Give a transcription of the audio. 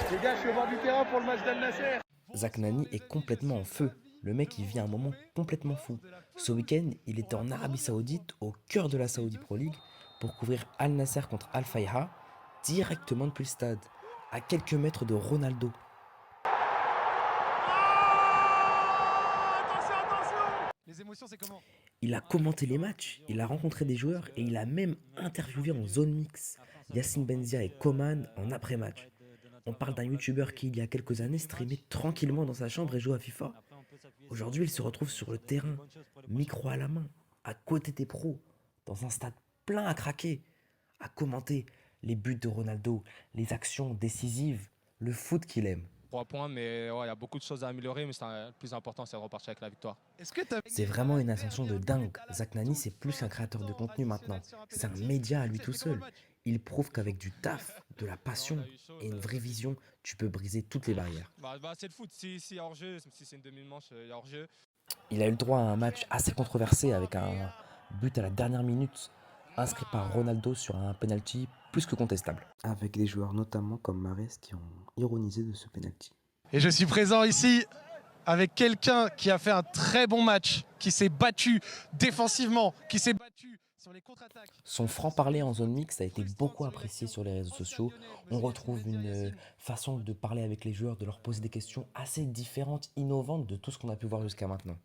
Les gars, je suis au bord du terrain pour le match d'Al Nasser. Zach Nani est complètement en feu. Le mec, il vit un moment complètement fou. Ce week-end, il était en Arabie Saoudite, au cœur de la Saudi Pro League, pour couvrir Al Nasser contre Al Fayha, directement depuis le stade, à quelques mètres de Ronaldo. Les émotions, c'est comment? Il a commenté les matchs, il a rencontré des joueurs et il a même interviewé en zone mix Yacine Benzia et Coman en après-match. On parle d'un youtubeur qui, il y a quelques années, streamait tranquillement dans sa chambre et jouait à FIFA. Aujourd'hui, il se retrouve sur le terrain, micro à la main, à côté des pros, dans un stade plein à craquer, à commenter les buts de Ronaldo, les actions décisives, le foot qu'il aime. 3 points, mais ouais, il y a beaucoup de choses à améliorer, mais le plus important, c'est de repartir avec la victoire. Est-ce que t'as... C'est vraiment une ascension de dingue. Zach Nani, c'est plus qu'un créateur de contenu maintenant. C'est un média à lui tout seul. Il prouve qu'avec du taf, de la passion et une vraie vision, tu peux briser toutes les barrières. C'est le foot, si y a hors-jeu, si c'est une demi-manche, il y a hors-jeu. Il a eu le droit à un match assez controversé avec un but à la dernière minute inscrit par Ronaldo sur un penalty plus que contestable. Avec des joueurs notamment comme Mahrez qui ont ironisé de ce penalty. Et je suis présent ici avec quelqu'un qui a fait un très bon match, qui s'est battu défensivement, qui s'est battu sur les contre-attaques. Son franc-parler en zone mixte a été beaucoup apprécié sur les réseaux sociaux. On retrouve une façon de parler avec les joueurs, de leur poser des questions assez différentes, innovantes de tout ce qu'on a pu voir jusqu'à maintenant.